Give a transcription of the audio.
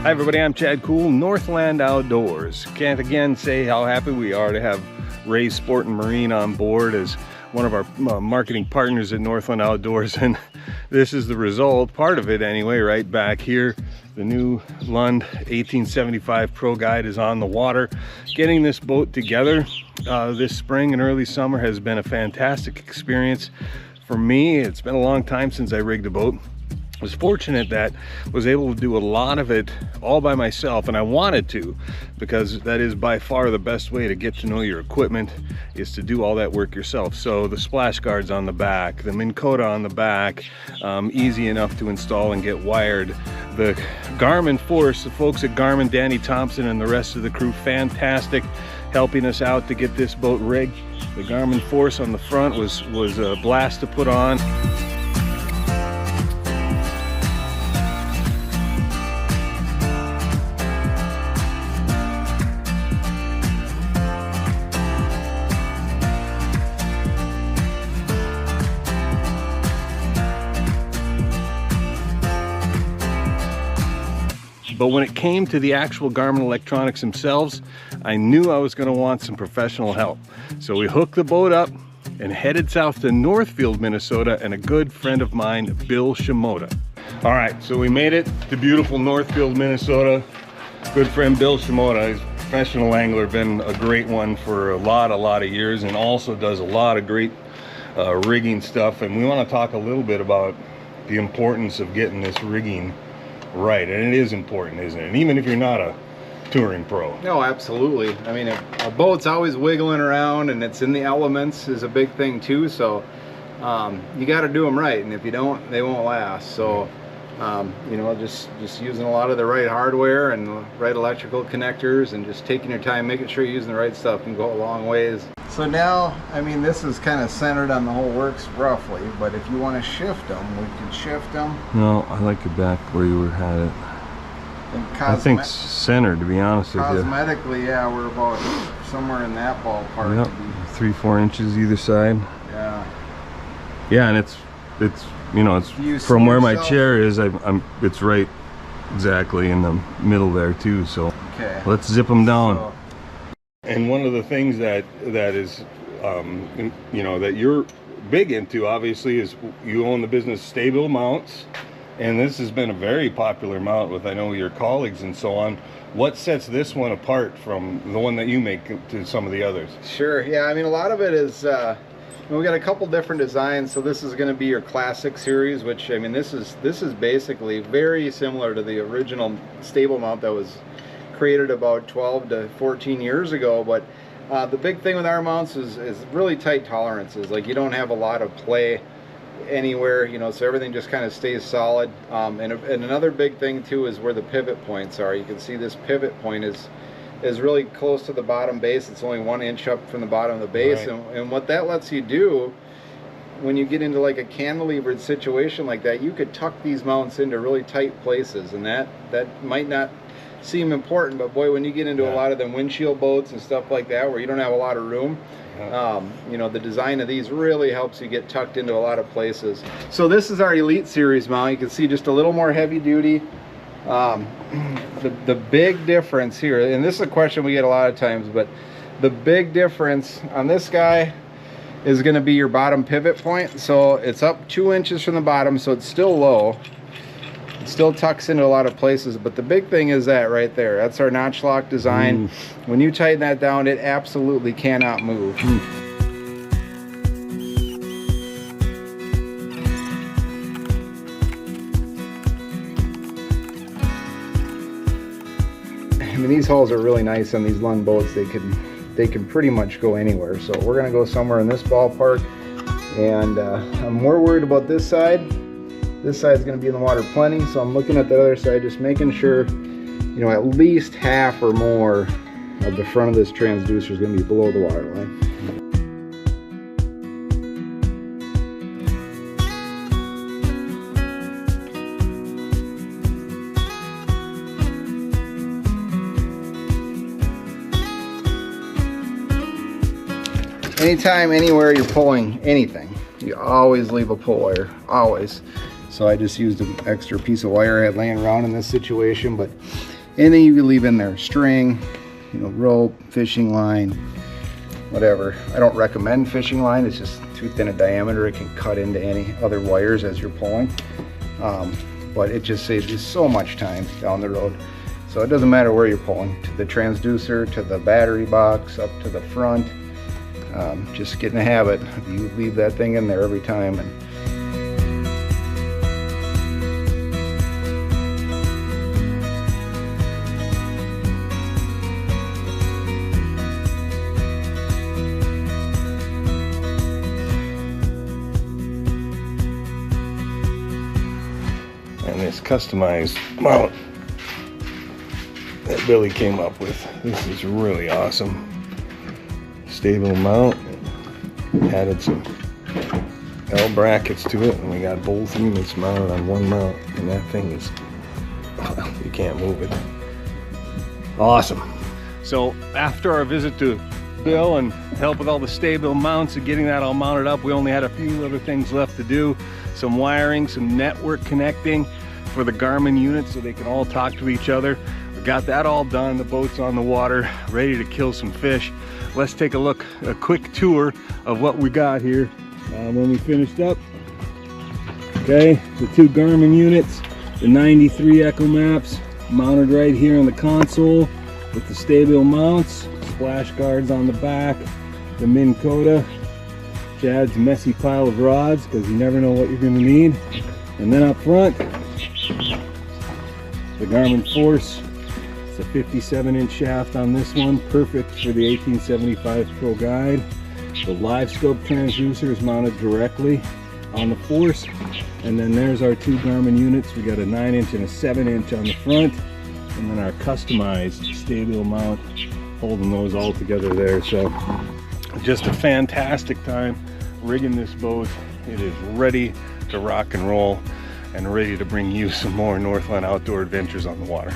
Hi everybody, I'm Chad Koel, Northland Outdoors. Can't again say how happy we are to have Ray Sport and Marine on board as one of our marketing partners at Northland Outdoors, and this is the result, part of it anyway, right back here. The new Lund 1875 Pro Guide is on the water. Getting this boat together this spring and early summer has been a fantastic experience for me. It's been a long time since I rigged a boat. I was fortunate that I was able to do a lot of it all by myself, and I wanted to, because that is by far the best way to get to know your equipment, is to do all that work yourself. So the splash guards on the back, the Minn Kota on the back, easy enough to install and get wired. The Garmin Force, the folks at Garmin, Danny Thompson and the rest of the crew, fantastic, helping us out to get this boat rigged. The Garmin Force on the front was a blast to put on. But when it came to the actual Garmin electronics themselves, I knew I was going to want some professional help. So we hooked the boat up and headed south to Northfield, Minnesota, and a good friend of mine, Bill Shimota. All right, so we made it to beautiful Northfield, Minnesota. Good friend Bill Shimota, he's a professional angler, been a great one for a lot of years, and also does a lot of great rigging stuff. And we want to talk a little bit about the importance of getting this rigging right, and it is important, isn't it? And even if you're not a touring pro. No, absolutely. I mean, a boat's always wiggling around and it's in the elements is a big thing too, so you got to do them right, and if you don't, they won't last. So you know, just using a lot of the right hardware and the right electrical connectors and just taking your time, making sure you're using the right stuff, can go a long ways. So now, I mean, this is kind of centered on the whole works roughly, but if you want to shift them, we can shift them. No, I like it back where you had it. I think centered, to be honest with you. Cosmetically, yeah, we're about somewhere in that ballpark. Yep, 3-4 inches either side. Yeah. Yeah, and it's you know, it's from where my chair is. It's right exactly in the middle there too. So okay, let's zip them down. And one of the things that is, you know, that you're big into, obviously, is you own the business Stabil Mounts, and this has been a very popular mount with, I know, your colleagues and so on. What sets this one apart from the one that you make to some of the others? Sure. Yeah, I mean, a lot of it is we got a couple different designs. So this is going to be your classic series, which, I mean, this is basically very similar to the original Stabil mount that was created about 12 to 14 years ago. But the big thing with our mounts is really tight tolerances. Like, you don't have a lot of play anywhere, you know, so everything just kind of stays solid. And another big thing too is where the pivot points are. You can see this pivot point is really close to the bottom base. It's only 1 inch up from the bottom of the base. Right. And what that lets you do when you get into like a cantilevered situation like that, you could tuck these mounts into really tight places, and that might not seem important, but boy, when you get into a lot of them windshield boats and stuff like that where you don't have a lot of room, you know, the design of these really helps you get tucked into a lot of places. So this is our Elite Series mount. You can see just a little more heavy duty. The big difference here, and this is a question we get a lot of times, but the big difference on this guy is going to be your bottom pivot point. So it's up 2 inches from the bottom, so it's still low. It still tucks into a lot of places, but the big thing is that right there. That's our notch lock design. When you tighten that down, it absolutely cannot move. I mean, these hulls are really nice on these Lund boats. They can pretty much go anywhere. So we're gonna go somewhere in this ballpark, and I'm more worried about this side. This side's going to be in the water plenty, so I'm looking at the other side, just making sure, you know, at least half or more of the front of this transducer is going to be below the water line. Anytime, anywhere you're pulling anything, you always leave a pull wire, always. So I just used an extra piece of wire I had laying around in this situation, but Anything you can leave in there, string, you know, rope, fishing line, whatever. I don't recommend fishing line, it's just too thin a diameter. It can cut into any other wires as you're pulling. But it just saves you so much time down the road. So it doesn't matter where you're pulling, to the transducer, to the battery box, up to the front. Just get in the habit. You leave that thing in there every time. And this customized mount that Billy came up with, this is really awesome. Stabil Mount, added some L brackets to it, and we got both of them. It's mounted on one mount, and that thing is, you can't move it. Awesome. So after our visit to Bill and help with all the Stabil mounts and getting that all mounted up, we only had a few other things left to do. Some wiring, some network connecting for the Garmin units so they can all talk to each other. We got that all done. The boat's on the water, ready to kill some fish. Let's take a look, a quick tour of what we got here when we finished up. Okay, the two Garmin units, the 93 Echo Maps mounted right here on the console with the Stabil mounts, splash guards on the back, the Minn Kota, Chad's messy pile of rods because you never know what you're going to need. And then up front, the Garmin Force. It's a 57-inch shaft on this one, perfect for the 1875 Pro Guide. The live scope transducer is mounted directly on the Force. And then there's our two Garmin units. We got a 9-inch and a 7-inch on the front. And then our customized Stabil mount holding those all together there. So just a fantastic time rigging this boat. It is ready to rock and roll and ready to bring you some more Northland outdoor adventures on the water.